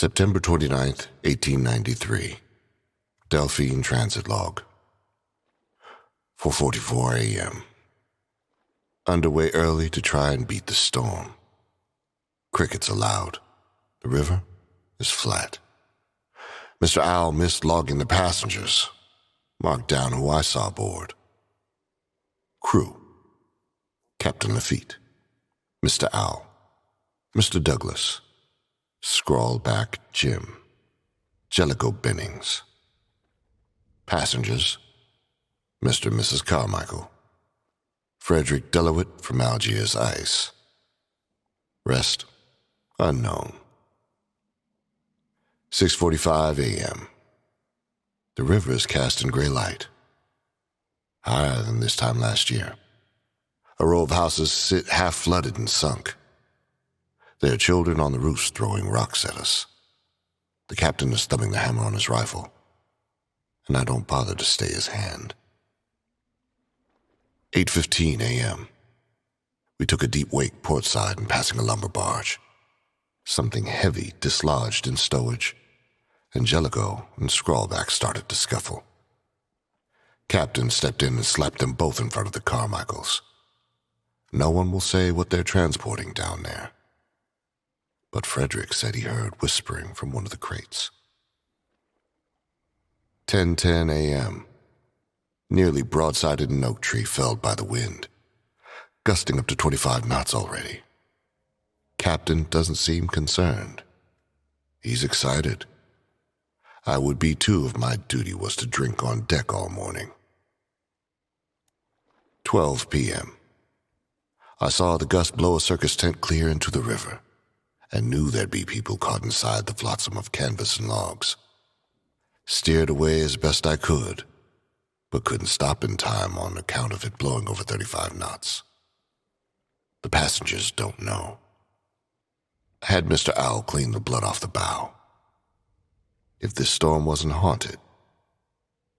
September 29th, 1893. Delphine Transit Log. 4:44 a.m. Underway early to try and beat the storm. Crickets are loud. The river is flat. Mr. Owl missed logging the passengers. Marked down who I saw aboard. Crew: Captain Lafitte, Mr. Owl, Mr. Douglas, Scrawlback Jim, Jellicoe Bennings. Passengers: Mr. and Mrs. Carmichael, Frederick Delowitt from Algiers Ice. Rest unknown. 6:45 a.m. The river is cast in gray light, higher than this time last year. A row of houses sit half-flooded and sunk. There are children on the roofs throwing rocks at us. The captain is thumbing the hammer on his rifle, and I don't bother to stay his hand. 8:15 a.m. We took a deep wake portside and passing a lumber barge. Something heavy dislodged in stowage, and Jellicoe and Scrawlback started to scuffle. Captain stepped in and slapped them both in front of the Carmichaels. No one will say what they're transporting down there, but Frederick said he heard whispering from one of the crates. 10:10 a.m. Nearly broadsided an oak tree felled by the wind, gusting up to 25 knots already. Captain doesn't seem concerned. He's excited. I would be too if my duty was to drink on deck all morning. 12 p.m. I saw the gust blow a circus tent clear into the river, and knew there'd be people caught inside the flotsam of canvas and logs. Steered away as best I could, but couldn't stop in time on account of it blowing over 35 knots. The passengers don't know. I had Mr. Owl clean the blood off the bow. If this storm wasn't haunted,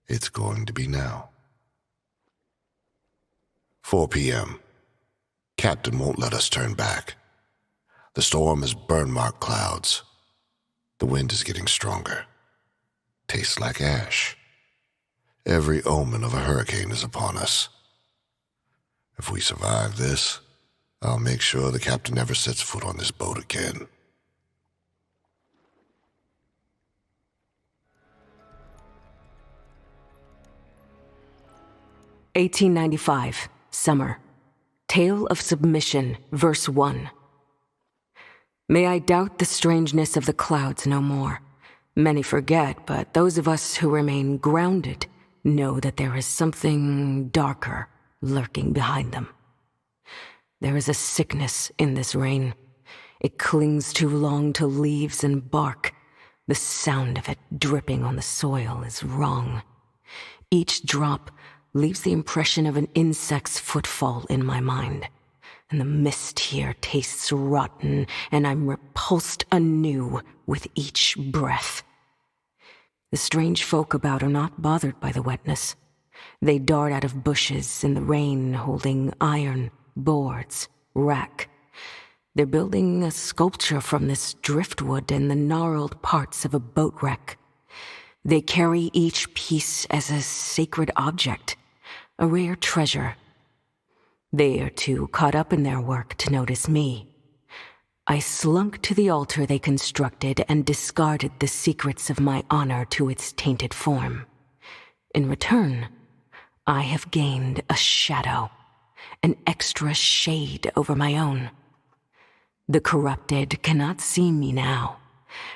it's going to be now. 4 p.m. Captain won't let us turn back. The storm is burn-marked clouds. The wind is getting stronger. Tastes like ash. Every omen of a hurricane is upon us. If we survive this, I'll make sure the captain never sets foot on this boat again. (1895) Summer. Tale of Submission, Verse 1. May I doubt the strangeness of the clouds no more. Many forget, but those of us who remain grounded know that there is something darker lurking behind them. There is a sickness in this rain. It clings too long to leaves and bark. The sound of it dripping on the soil is wrong. Each drop leaves the impression of an insect's footfall in my mind, and the mist here tastes rotten, and I'm repulsed anew with each breath. The strange folk about are not bothered by the wetness. They dart out of bushes in the rain holding iron, boards, rack. They're building a sculpture from this driftwood and the gnarled parts of a boat wreck. They carry each piece as a sacred object, a rare treasure. They are too caught up in their work to notice me. I slunk to the altar they constructed and discarded the secrets of my honor to its tainted form. In return, I have gained a shadow, an extra shade over my own. The corrupted cannot see me now,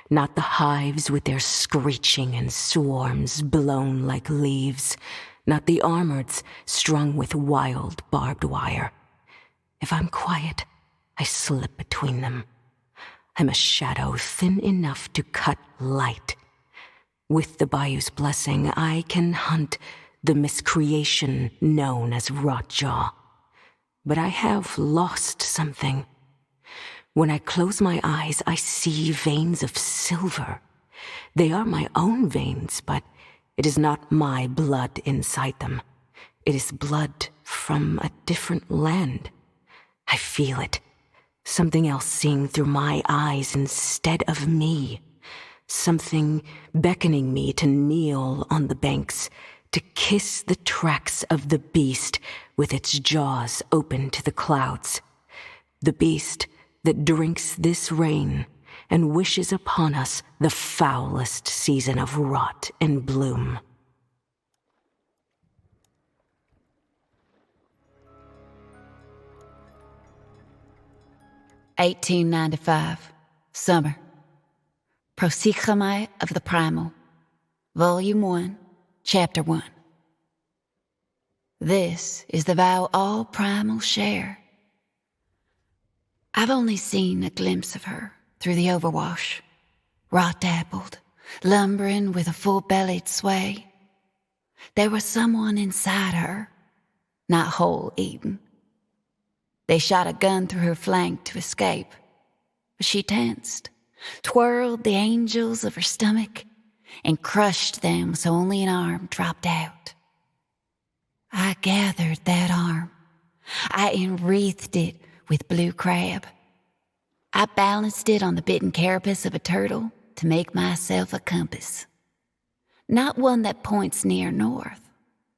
not the hives with their screeching and swarms blown like leaves, not the armoreds strung with wild barbed wire. If I'm quiet, I slip between them. I'm a shadow thin enough to cut light. With the bayou's blessing, I can hunt the miscreation known as Rotjaw. But I have lost something. When I close my eyes, I see veins of silver. They are my own veins, but it is not my blood inside them. It is blood from a different land. I feel it. Something else seeing through my eyes instead of me. something beckoning me to kneel on the banks, to kiss the tracks of the beast with its jaws open to the clouds. The beast that drinks this rain and wishes upon us the foulest season of rot and bloom. (1895) Summer. Prosychomai of the Primal. Volume 1, Chapter 1. This is the vow all primals share. I've only seen a glimpse of her through the overwash, raw-dappled, lumbering with a full-bellied sway. There was someone inside her, not whole eaten. They shot a gun through her flank to escape, but she tensed, twirled the angels of her stomach, and crushed them so only an arm dropped out. I gathered that arm. I enwreathed it with blue crab. I balanced it on the bitten carapace of a turtle to make myself a compass. Not one that points near north,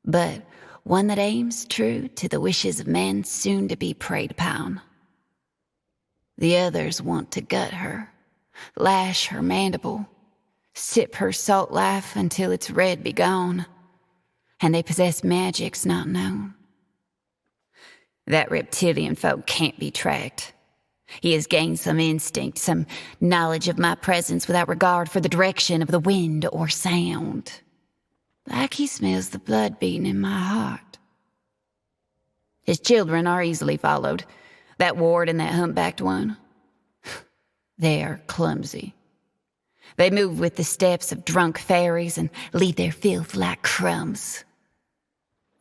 but one that aims true to the wishes of men soon to be preyed upon. The others want to gut her, lash her mandible, sip her salt life until its red be gone, and they possess magics not known. That reptilian folk can't be tracked. He has gained some instinct, some knowledge of my presence without regard for the direction of the wind or sound. Like he smells the blood beating in my heart. His children are easily followed. That ward and that humpbacked one. They are clumsy. They move with the steps of drunk fairies and leave their filth like crumbs.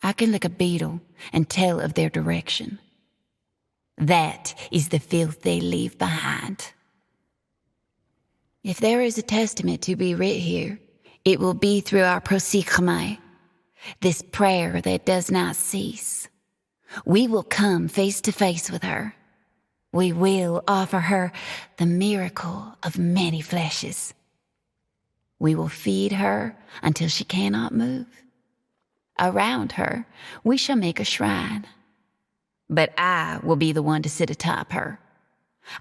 I can lick a beetle and tell of their direction. That is the filth they leave behind. If there is a testament to be writ here, it will be through our prosychomai, this prayer that does not cease. We will come face to face with her. We will offer her the miracle of many fleshes. We will feed her until she cannot move. Around her, we shall make a shrine. But I will be the one to sit atop her.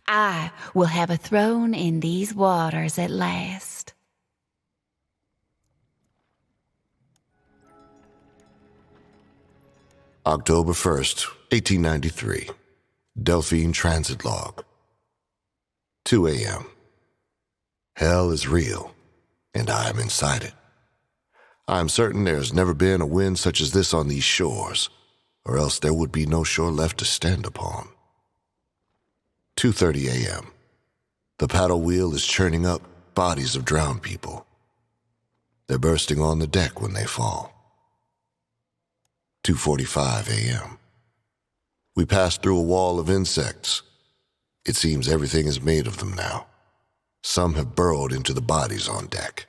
I will have a throne in these waters at last. October 1st, 1893. Delphine Transit Log. 2 a.m. Hell is real, and I am inside it. I am certain there has never been a wind such as this on these shores, or else there would be no shore left to stand upon. 2:30 a.m. The paddle wheel is churning up bodies of drowned people. They're bursting on the deck when they fall. 2:45 a.m. We pass through a wall of insects. It seems everything is made of them now. Some have burrowed into the bodies on deck.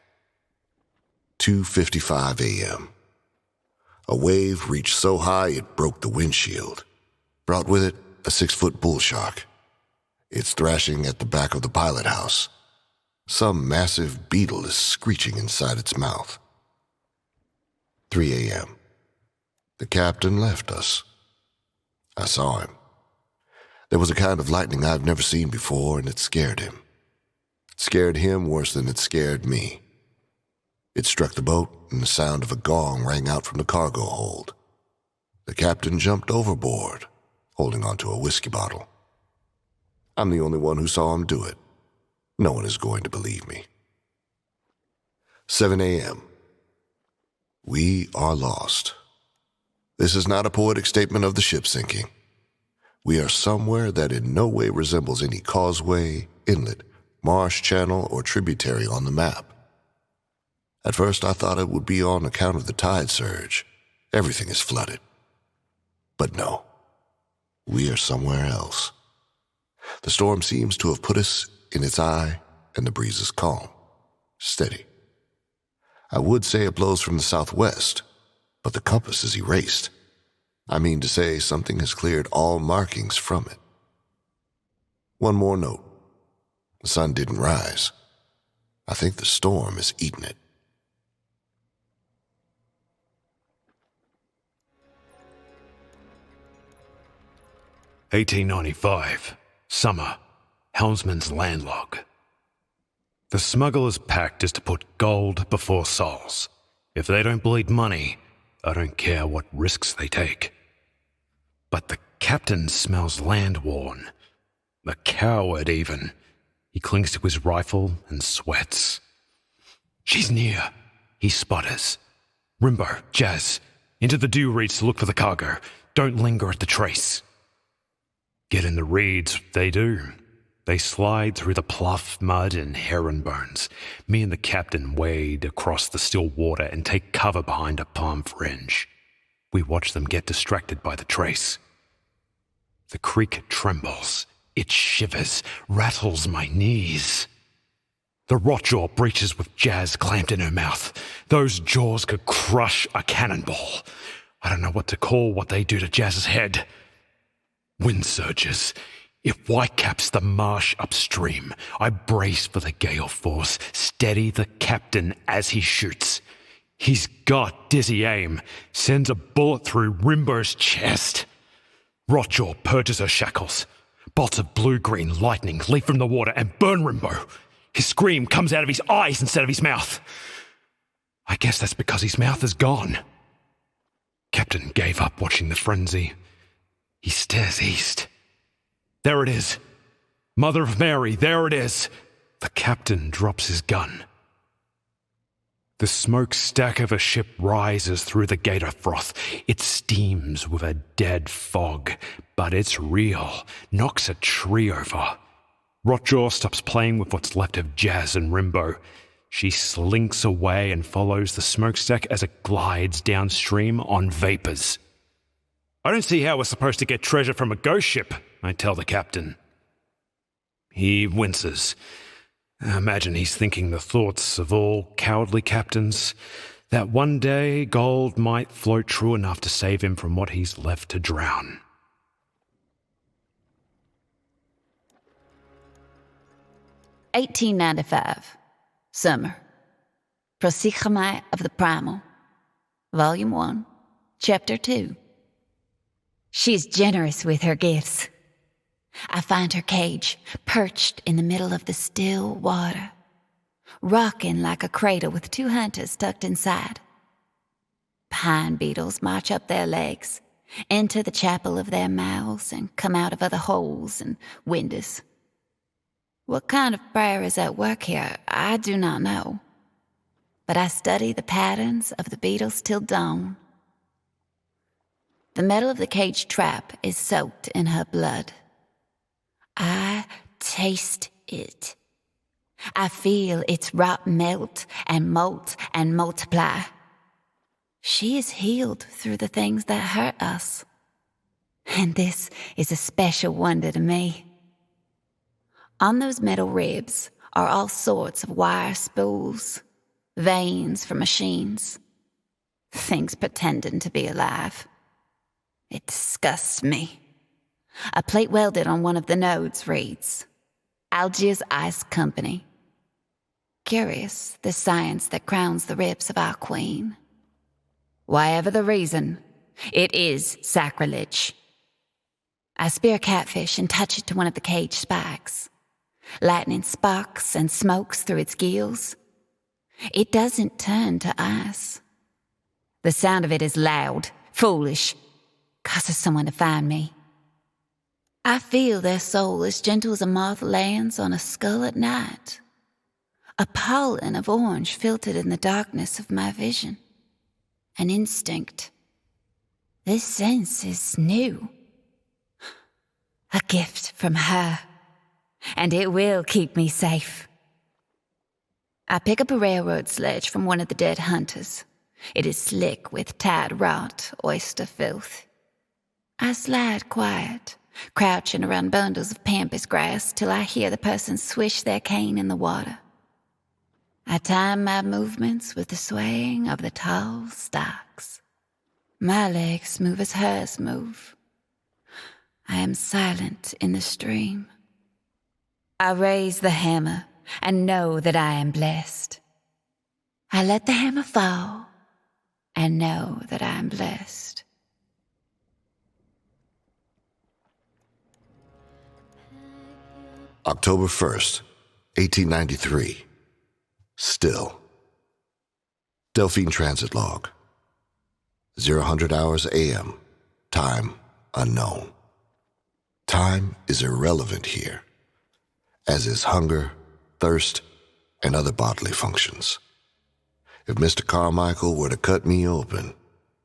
2:55 a.m. A wave reached so high it broke the windshield, brought with it a 6-foot bull shark. It's thrashing at the back of the pilot house. Some massive beetle is screeching inside its mouth. 3 a.m. The captain left us. I saw him. There was a kind of lightning I've never seen before, and it scared him. It scared him worse than it scared me. It struck the boat, and the sound of a gong rang out from the cargo hold. The captain jumped overboard, holding onto a whiskey bottle. I'm the only one who saw him do it. No one is going to believe me. 7 a.m. We are lost. This is not a poetic statement of the ship sinking. We are somewhere that in no way resembles any causeway, inlet, marsh channel, or tributary on the map. At first I thought it would be on account of the tide surge. Everything is flooded. But no, we are somewhere else. The storm seems to have put us in its eye, and the breeze is calm, steady. I would say it blows from the southwest, but the compass is erased. I mean to say something has cleared all markings from it. One more note. The sun didn't rise. I think the storm is eating it. "1895, summer, helmsman's landlog. The smuggler's pact is to put gold before souls. If they don't bleed money, I don't care what risks they take. But the captain smells land-worn. A coward, even. He clings to his rifle and sweats. She's near. He sputters. Rimbo, Jazz, into the dew reeds to look for the cargo. Don't linger at the trace. Get in the reeds, they do. They slide through the pluff, mud, and heron bones. Me and the captain wade across the still water and take cover behind a palm fringe. We watch them get distracted by the trace. The creek trembles. It shivers, rattles my knees. The rotjaw breaches with Jazz clamped in her mouth. Those jaws could crush a cannonball. I don't know what to call what they do to Jazz's head. Wind surges. It whitecaps the marsh upstream. I brace for the gale force, steady the captain as he shoots. He's got dizzy aim, sends a bullet through Rimbo's chest. Rotjaw purges her shackles. Bolts of blue-green lightning leap from the water and burn Rimbo. His scream comes out of his eyes instead of his mouth. I guess that's because his mouth is gone. Captain gave up watching the frenzy. He stares east. There it is. Mother of Mary, there it is. The captain drops his gun. The smokestack of a ship rises through the gator froth. It steams with a dead fog, but it's real. Knocks a tree over. Rotjaw stops playing with what's left of Jazz and Rimbo. She slinks away and follows the smokestack as it glides downstream on vapors. I don't see how we're supposed to get treasure from a ghost ship, I tell the captain. He winces. I imagine he's thinking the thoughts of all cowardly captains, that one day gold might float true enough to save him from what he's left to drown. "1895, summer. Prosigmai of the Primal, Volume 1, Chapter 2. She's generous with her gifts. I find her cage perched in the middle of the still water, rocking like a cradle with 2 hunters tucked inside. Pine beetles march up their legs, enter the chapel of their mouths, and come out of other holes and windows. What kind of prayer is at work here, I do not know, but I study the patterns of the beetles till dawn. The metal of the cage trap is soaked in her blood. I taste it. I feel its rot melt and molt and multiply. She is healed through the things that hurt us. And this is a special wonder to me. On those metal ribs are all sorts of wire spools, veins from machines, things pretending to be alive. It disgusts me. A plate welded on one of the nodes reads, Algiers Ice Company. Curious, the science that crowns the ribs of our queen. Whatever the reason, it is sacrilege. I spear a catfish and touch it to one of the cage spikes. Lightning sparks and smokes through its gills. It doesn't turn to ice. The sound of it is loud, foolish, causes someone to find me. I feel their soul as gentle as a moth lands on a skull at night. A pollen of orange filtered in the darkness of my vision. An instinct. This sense is new. A gift from her. And it will keep me safe. I pick up a railroad sledge from one of the dead hunters. It is slick with tied rot, oyster filth. I slide quiet, crouching around bundles of pampas grass till I hear the person swish their cane in the water. I time my movements with the swaying of the tall stalks. My legs move as hers move. I am silent in the stream. I raise the hammer, and know that I am blessed. I let the hammer fall and know that I am blessed. October 1st, 1893. Still. Delphine Transit Log. 0000 hours a.m. Time unknown. Time is irrelevant here, as is hunger, thirst, and other bodily functions. If Mr. Carmichael were to cut me open,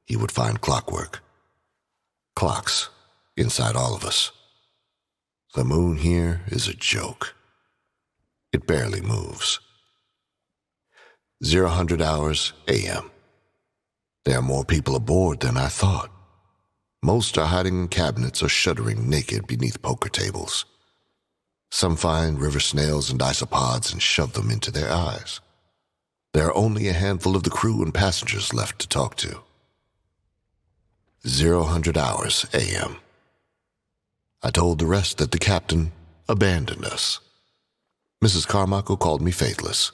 he would find clockwork. Clocks inside all of us. The moon here is a joke. It barely moves. 0000 hours a.m. There are more people aboard than I thought. Most are hiding in cabinets or shuddering naked beneath poker tables. Some find river snails and isopods and shove them into their eyes. There are only a handful of the crew and passengers left to talk to. 0000 hours a.m. I told the rest that the captain abandoned us. Mrs. Carmichael called me faithless,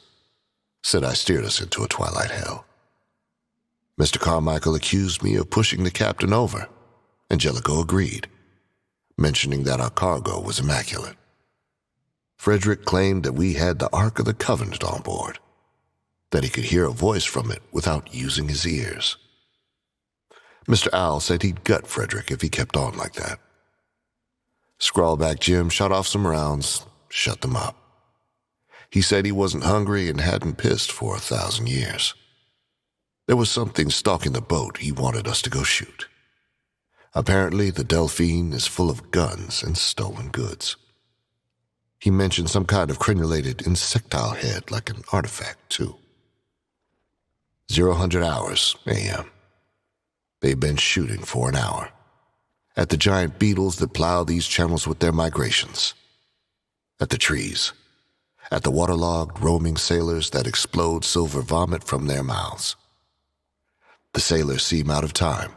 said I steered us into a twilight hell. Mr. Carmichael accused me of pushing the captain over. Angelico agreed, mentioning that our cargo was immaculate. Frederick claimed that we had the Ark of the Covenant on board, that he could hear a voice from it without using his ears. Mr. Owl said he'd gut Frederick if he kept on like that. Scrawlback Jim shot off some rounds, shut them up. He said he wasn't hungry and hadn't pissed for 1,000 years. There was something stalking the boat he wanted us to go shoot. Apparently, the Delphine is full of guns and stolen goods. He mentioned some kind of crenulated insectile head like an artifact, too. 0000 hours a.m. They've been shooting for an hour at the giant beetles that plow these channels with their migrations, at the trees, at the waterlogged roaming sailors that explode silver vomit from their mouths. The sailors seem out of time,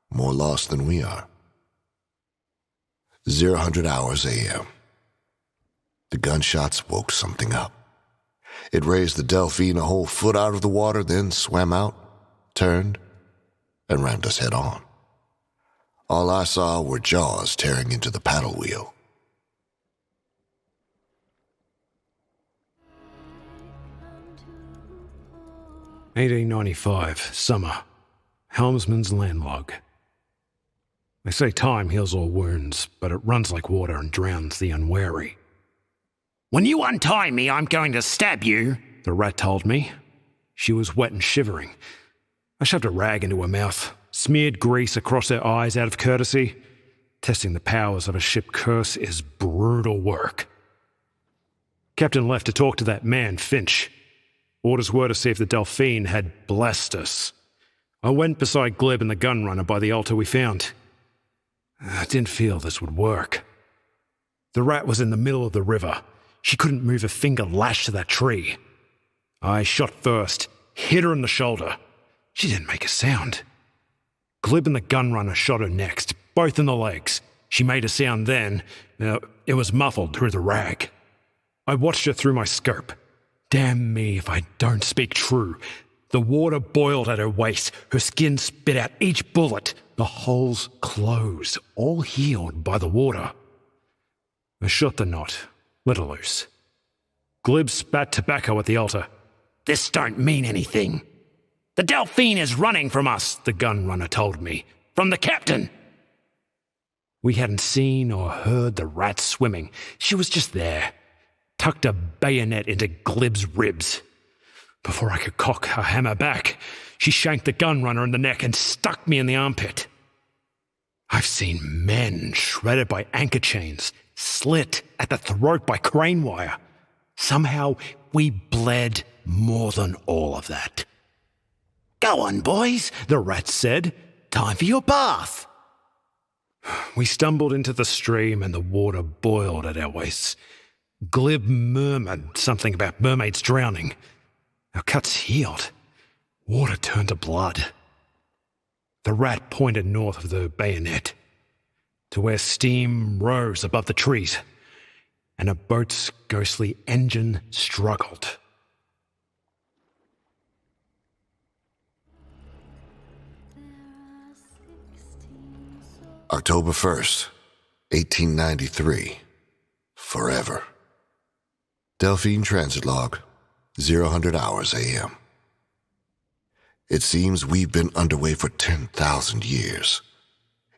more lost than we are. 0000 hours a.m. The gunshots woke something up. It raised the Delphine a whole foot out of the water, then swam out, turned, and rammed us head on. All I saw were jaws tearing into the paddle wheel. "1895, summer. Helmsman's landlog. They say time heals all wounds, but it runs like water and drowns the unwary. When you untie me, I'm going to stab you, the rat told me. She was wet and shivering. I shoved a rag into her mouth, smeared grease across her eyes out of courtesy. Testing the powers of a ship curse is brutal work. Captain left to talk to that man, Finch. Orders were to see if the Delphine had blessed us. I went beside Glib and the gunrunner by the altar we found. I didn't feel this would work. The rat was in the middle of the river. She couldn't move a finger lashed to that tree. I shot first, hit her in the shoulder. She didn't make a sound. Glib and the gunrunner shot her next, both in the legs. She made a sound then. It was muffled through the rag. I watched her through my scope. Damn me if I don't speak true. The water boiled at her waist. Her skin spit out each bullet. The holes closed, all healed by the water. I shot the knot, let her loose. Glib spat tobacco at the altar. This don't mean anything. The Delphine is running from us, the gunrunner told me. From the captain. We hadn't seen or heard the rat swimming. She was just there. Tucked a bayonet into Glib's ribs. Before I could cock her hammer back, she shanked the gunrunner in the neck and stuck me in the armpit. I've seen men shredded by anchor chains, slit at the throat by crane wire. Somehow we bled more than all of that. Go on, boys, the rat said. Time for your bath. We stumbled into the stream and the water boiled at our waists. Glib murmured something about mermaids drowning. Our cuts healed. Water turned to blood. The rat pointed north of the bayonet, to where steam rose above the trees. and a boat's ghostly engine struggled. October 1st, 1893. Forever. Delphine Transit Log, 0000 hours a.m. It seems we've been underway for 10,000 years.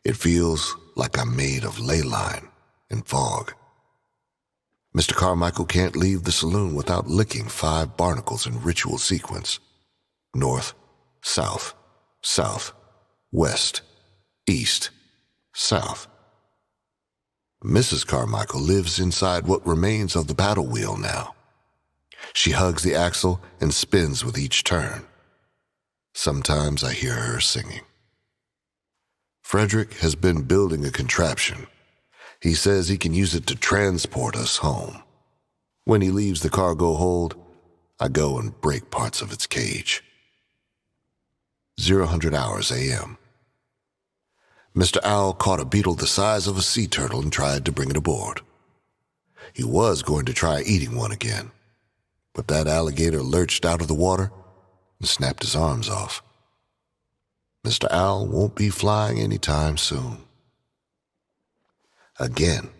It feels like I'm made of ley line and fog. Mr. Carmichael can't leave the saloon without licking 5 barnacles in ritual sequence. North, south, south, west, east, south. Mrs. Carmichael lives inside what remains of the paddle wheel now. She hugs the axle and spins with each turn. Sometimes I hear her singing. Frederick has been building a contraption. He says he can use it to transport us home. When he leaves the cargo hold, I go and break parts of its cage. 0000 hours a.m. Mr. Owl caught a beetle the size of a sea turtle and tried to bring it aboard. He was going to try eating one again, but that alligator lurched out of the water and snapped his arms off. Mr. Owl won't be flying anytime soon. Again,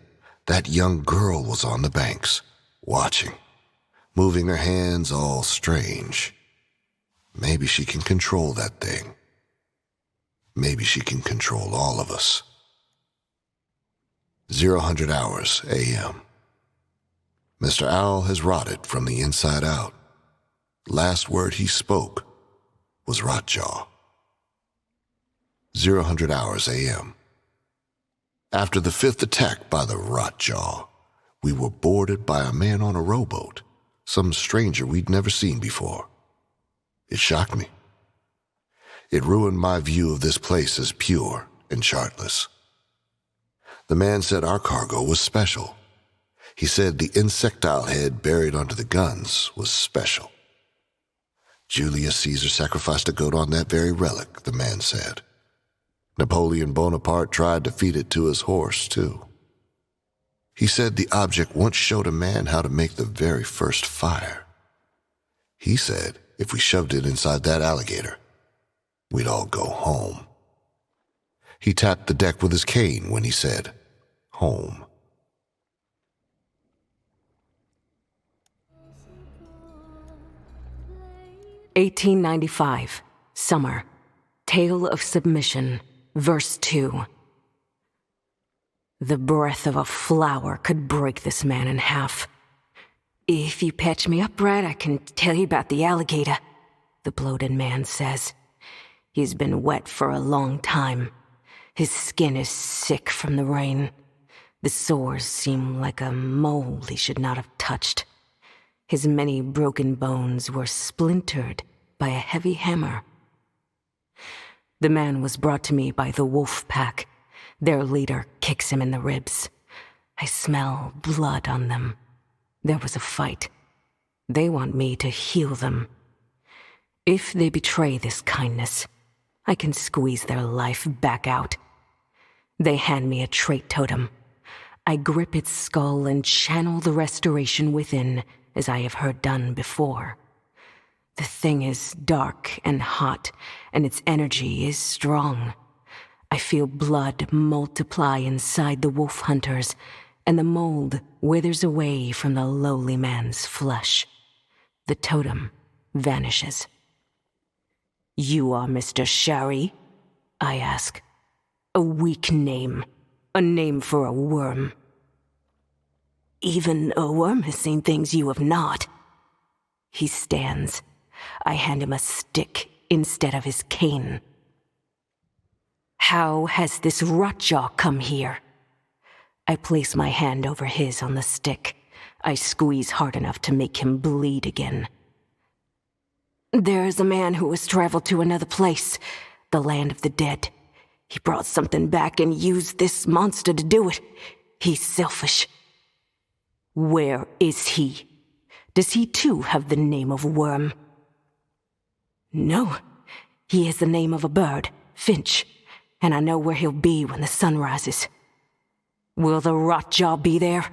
that young girl was on the banks, watching, moving her hands all strange. Maybe she can control that thing. Maybe she can control all of us. 0000 hours a.m. Mr. Owl has rotted from the inside out. Last word he spoke was Rotjaw. 0000 hours a.m. After the 5th attack by the Rotjaw, we were boarded by a man on a rowboat, some stranger we'd never seen before. It shocked me. It ruined my view of this place as pure and chartless. The man said our cargo was special. He said the insectile head buried under the guns was special. Julius Caesar sacrificed a goat on that very relic, the man said. Napoleon Bonaparte tried to feed it to his horse, too. He said the object once showed a man how to make the very first fire. He said if we shoved it inside that alligator, we'd all go home. He tapped the deck with his cane when he said, home. (1895) Summer. Tale of Submission, Verse 2. The breath of a flower could break this man in half. If you patch me up right, I can tell you about the alligator, the bloated man says. He's been wet for a long time. His skin is sick from the rain. The sores seem like a mole he should not have touched. His many broken bones were splintered by a heavy hammer. The man was brought to me by the wolf pack. Their leader kicks him in the ribs. I smell blood on them. There was a fight. They want me to heal them. If they betray this kindness, I can squeeze their life back out. They hand me a trait totem. I grip its skull and channel the restoration within, as I have heard done before. The thing is dark and hot, and its energy is strong. I feel blood multiply inside the wolf hunters, and the mold withers away from the lowly man's flesh. The totem vanishes. You are Mr. Shari? I ask. A weak name. A name for a worm. Even a worm has seen things you have not. He stands. I hand him a stick instead of his cane. How has this Rotjaw come here? I place my hand over his on the stick. I squeeze hard enough to make him bleed again. There is a man who has traveled to another place, the land of the dead. He brought something back and used this monster to do it. He's selfish. Where is he? Does he too have the name of Worm? No, he has the name of a bird, Finch, and I know where he'll be when the sun rises. Will the Rotjaw be there?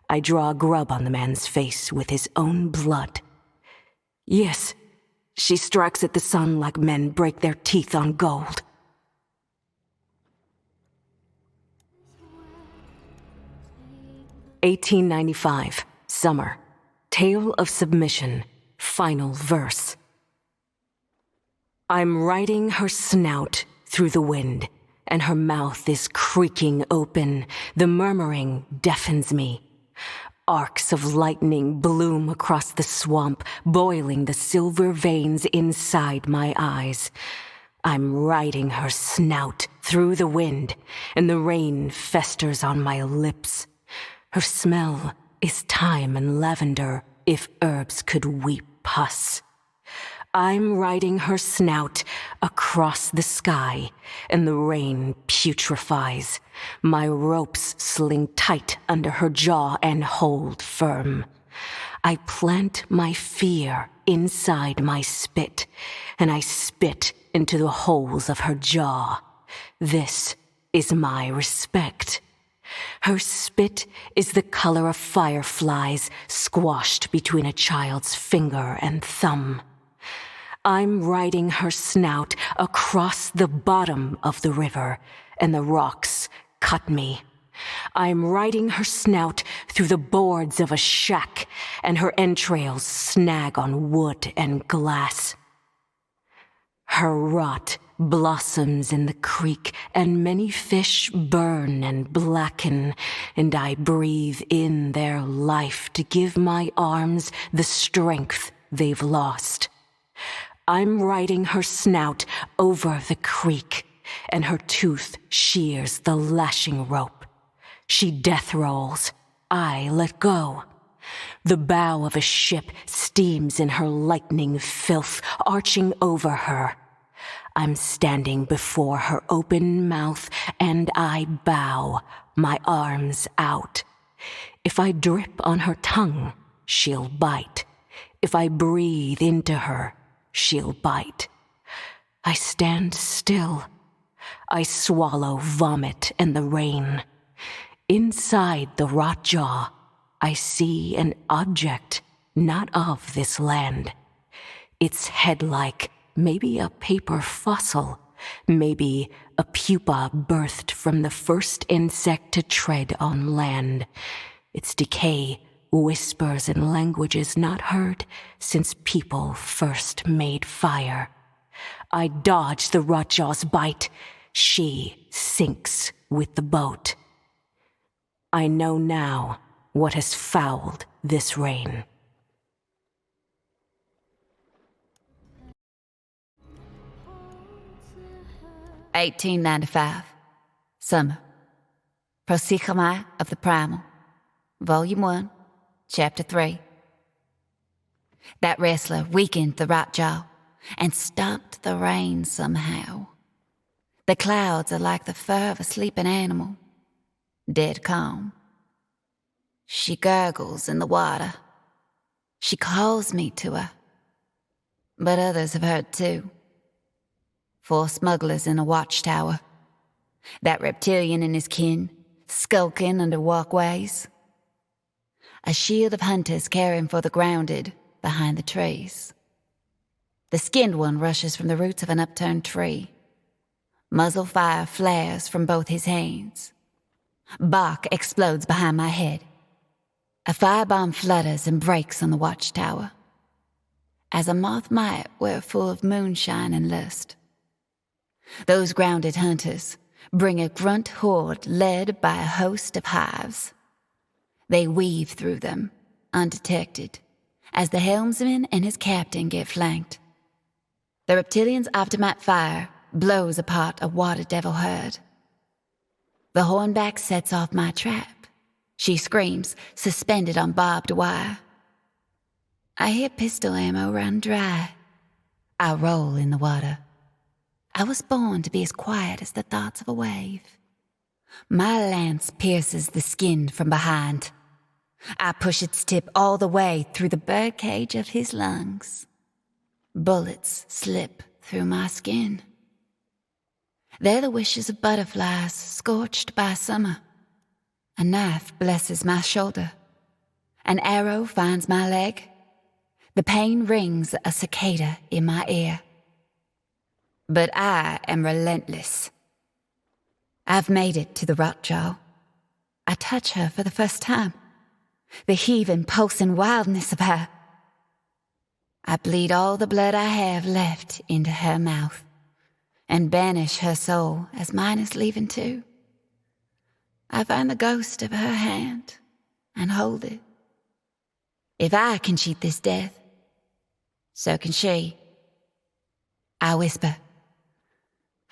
I draw a grub on the man's face with his own blood. Yes, she strikes at the sun like men break their teeth on gold. "1895, summer. Tale of submission, final verse. I'm riding her snout through the wind, and her mouth is creaking open. The murmuring deafens me. Arcs of lightning bloom across the swamp, boiling the silver veins inside my eyes. I'm riding her snout through the wind, and the rain festers on my lips. Her smell is thyme and lavender, if herbs could weep pus. I'm riding her snout across the sky, and the rain putrefies. My ropes sling tight under her jaw and hold firm. I plant my fear inside my spit, and I spit into the holes of her jaw. This is my respect. Her spit is the color of fireflies squashed between a child's finger and thumb. I'm riding her snout across the bottom of the river, and the rocks cut me. I'm riding her snout through the boards of a shack, and her entrails snag on wood and glass. Her rot blossoms in the creek, and many fish burn and blacken, and I breathe in their life to give my arms the strength they've lost. I'm riding her snout over the creek, and her tooth shears the lashing rope. She death rolls. I let go. The bow of a ship steams in her lightning filth, arching over her. I'm standing before her open mouth, and I bow, my arms out. If I drip on her tongue, she'll bite. If I breathe into her, she'll bite. I stand still. I swallow vomit and the rain. Inside the rot jaw, I see an object not of this land. Its head-like, maybe a paper fossil, maybe a pupa birthed from the first insect to tread on land. Its decay whispers in languages not heard since people first made fire. I dodge the rotjaw's bite. She sinks with the boat. I know now what has fouled this rain. "1895, summer. Prosychomai of the Primal, Volume 1, Chapter 3. That wrestler weakened the right jaw and stopped the rain somehow. The clouds are like the fur of a sleeping animal, dead calm. She gurgles in the water. She calls me to her. But others have heard too. 4 smugglers in a watchtower. That reptilian and his kin, skulking under walkways. A shield of hunters caring for the grounded behind the trees. The skinned one rushes from the roots of an upturned tree. Muzzle fire flares from both his hands. Bark explodes behind my head. A firebomb flutters and breaks on the watchtower. As a moth might were full of moonshine and lust. Those grounded hunters bring a grunt horde led by a host of hives. They weave through them, undetected, as the helmsman and his captain get flanked. The reptilian's aftermath fire blows apart a water devil herd. The hornback sets off my trap. She screams, suspended on barbed wire. I hear pistol ammo run dry. I roll in the water. I was born to be as quiet as the thoughts of a wave. My lance pierces the skin from behind. I push its tip all the way through the birdcage of his lungs. Bullets slip through my skin. They're the wishes of butterflies scorched by summer. A knife blesses my shoulder. An arrow finds my leg. The pain rings a cicada in my ear. But I am relentless. I've made it to the rotjaw. I touch her for the first time. The heaving, pulsing wildness of her. I bleed all the blood I have left into her mouth and banish her soul as mine is leaving too. I find the ghost of her hand and hold it. If I can cheat this death, so can she. I whisper,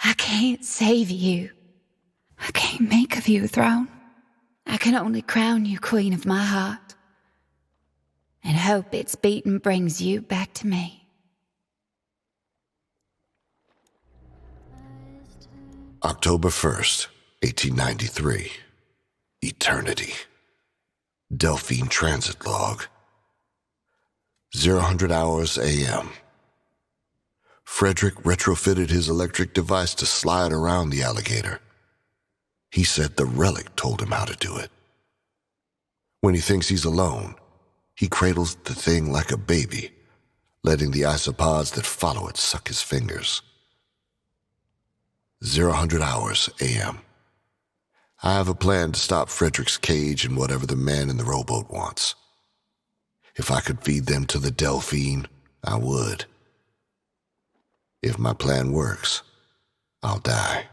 I can't save you. I can't make of you a throne. I can only crown you queen of my heart and hope its beating brings you back to me. October 1st, 1893. Eternity. Delphine Transit Log. 0000 hours a.m. Frederick retrofitted his electric device to slide around the alligator. He said the relic told him how to do it. When he thinks he's alone, he cradles the thing like a baby, letting the isopods that follow it suck his fingers. 0000 hours a.m. I have a plan to stop Frederick's cage and whatever the man in the rowboat wants. If I could feed them to the Delphine, I would. If my plan works, I'll die.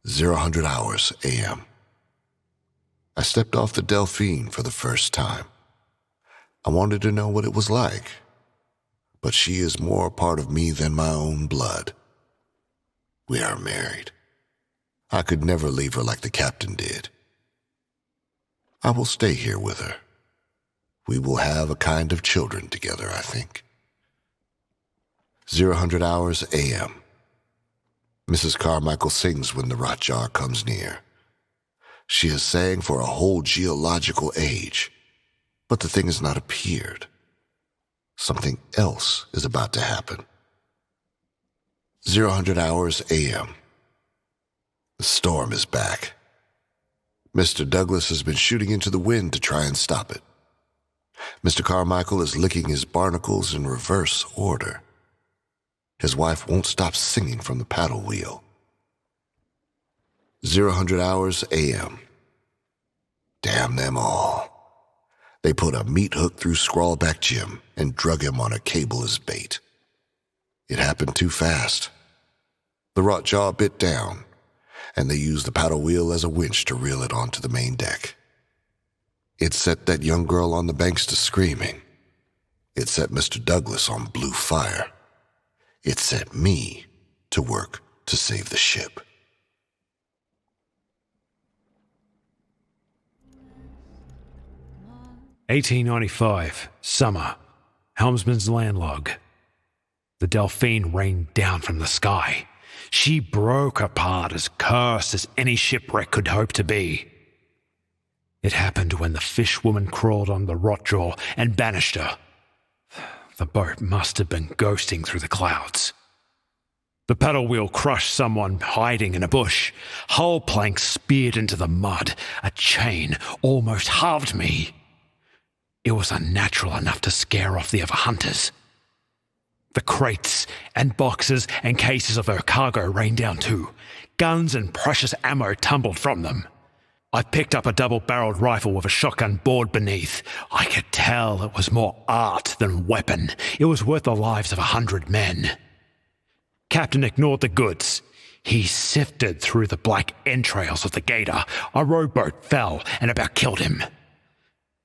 0000 hours a.m. I stepped off the Delphine for the first time. I wanted to know what it was like, but she is more a part of me than my own blood. We are married. I could never leave her like the captain did. I will stay here with her. We will have a kind of children together, I think. 0000 hours a.m. Mrs. Carmichael sings when the rot jar comes near. She has sang for a whole geological age, but the thing has not appeared. Something else is about to happen. 0000 hours a.m. The storm is back. Mr. Douglas has been shooting into the wind to try and stop it. Mr. Carmichael is licking his barnacles in reverse order. His wife won't stop singing from the paddle wheel. 0000 hours a.m. Damn them all. They put a meat hook through Scrawlback Jim and drug him on a cable as bait. It happened too fast. The rot jaw bit down, and they used the paddle wheel as a winch to reel it onto the main deck. It set that young girl on the banks to screaming. It set Mr. Douglas on blue fire. It set me to work to save the ship. "1895, summer, helmsman's landlog. The Delphine rained down from the sky. She broke apart as cursed as any shipwreck could hope to be. It happened when the fish woman crawled on the rotjaw and banished her. The boat must have been ghosting through the clouds. The paddle wheel crushed someone hiding in a bush. Hull planks speared into the mud. A chain almost halved me. It was unnatural enough to scare off the other hunters. The crates and boxes and cases of her cargo rained down too. Guns and precious ammo tumbled from them. I picked up a double-barreled rifle with a shotgun bored beneath. I could tell it was more art than weapon. It was worth the lives of 100 men. Captain ignored the goods. He sifted through the black entrails of the gator. A rowboat fell and about killed him.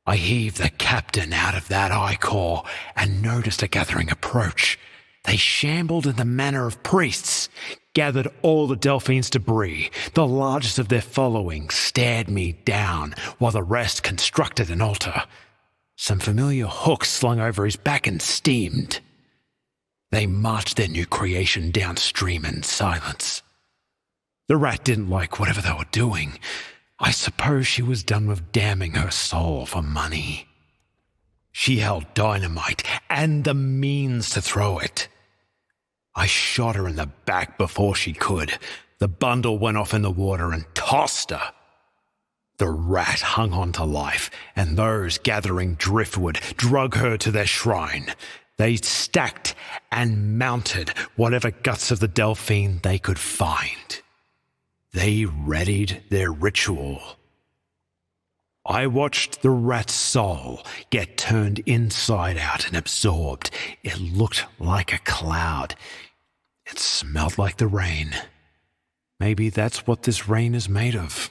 I heaved the captain out of that I-core and noticed a gathering approach. They shambled in the manner of priests, gathered all the Delphine's debris. The largest of their following stared me down while the rest constructed an altar. Some familiar hooks slung over his back and steamed. They marched their new creation downstream in silence. The rat didn't like whatever they were doing. I suppose she was done with damning her soul for money. She held dynamite and the means to throw it. I shot her in the back before she could. The bundle went off in the water and tossed her. The rat hung on to life, and those gathering driftwood drug her to their shrine. They stacked and mounted whatever guts of the Delphine they could find. They readied their ritual. I watched the rat's soul get turned inside out and absorbed. It looked like a cloud. It smelled like the rain. Maybe that's what this rain is made of.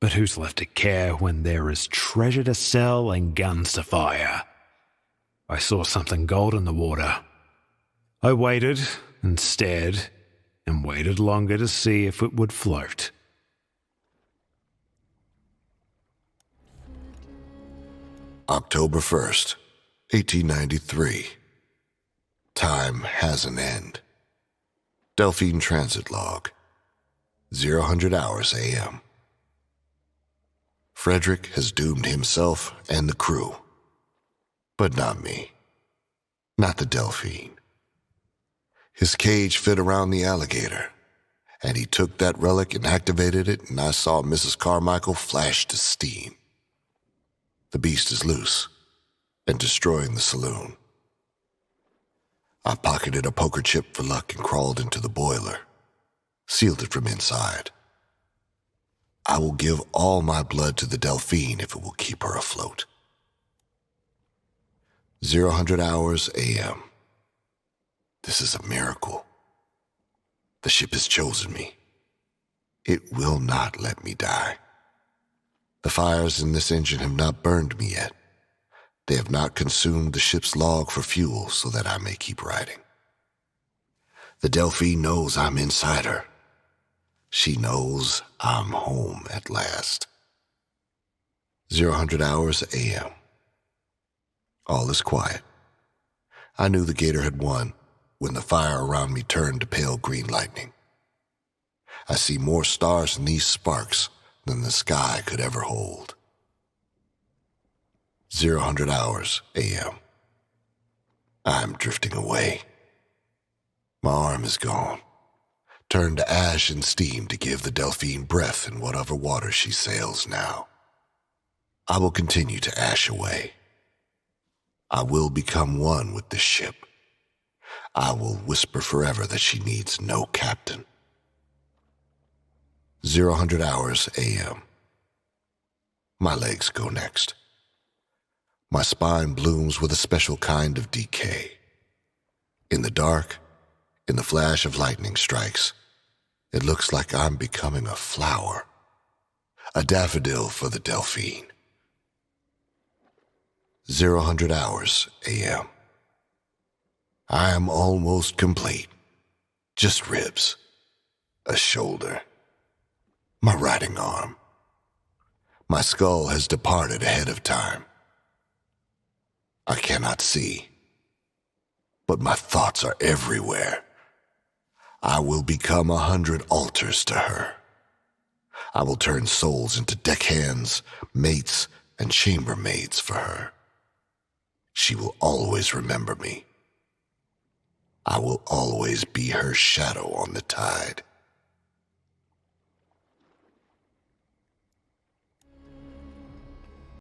But who's left to care when there is treasure to sell and guns to fire? I saw something gold in the water. I waited and stared and waited longer to see if it would float. October 1st, 1893. Time has an end. Delphine Transit Log, 0000 hours a.m. Frederick has doomed himself and the crew. But not me. Not the Delphine. His cage fit around the alligator, and he took that relic and activated it, and I saw Mrs. Carmichael flash to steam. The beast is loose and destroying the saloon. I pocketed a poker chip for luck and crawled into the boiler, sealed it from inside. I will give all my blood to the Delphine if it will keep her afloat. 0000 hours a.m. This is a miracle. The ship has chosen me. It will not let me die. The fires in this engine have not burned me yet. They have not consumed the ship's log for fuel so that I may keep riding. The Delphine knows I'm inside her. She knows I'm home at last. 0000 hours a.m. All is quiet. I knew the gator had won when the fire around me turned to pale green lightning. I see more stars in these sparks than the sky could ever hold. 0000 hours a.m. I'm drifting away. My arm is gone, turned to ash and steam to give the Delphine breath in whatever water she sails now. I will continue to ash away. I will become one with this ship. I will whisper forever that she needs no captain. 0000 hours a.m. My legs go next. My spine blooms with a special kind of decay. In the dark, in the flash of lightning strikes, it looks like I'm becoming a flower, a daffodil for the Delphine. 0000 hours a.m. I am almost complete. Just ribs, a shoulder, my riding arm. My skull has departed ahead of time. I cannot see, but my thoughts are everywhere. I will become 100 altars to her. I will turn souls into deckhands, mates, and chambermaids for her. She will always remember me. I will always be her shadow on the tide.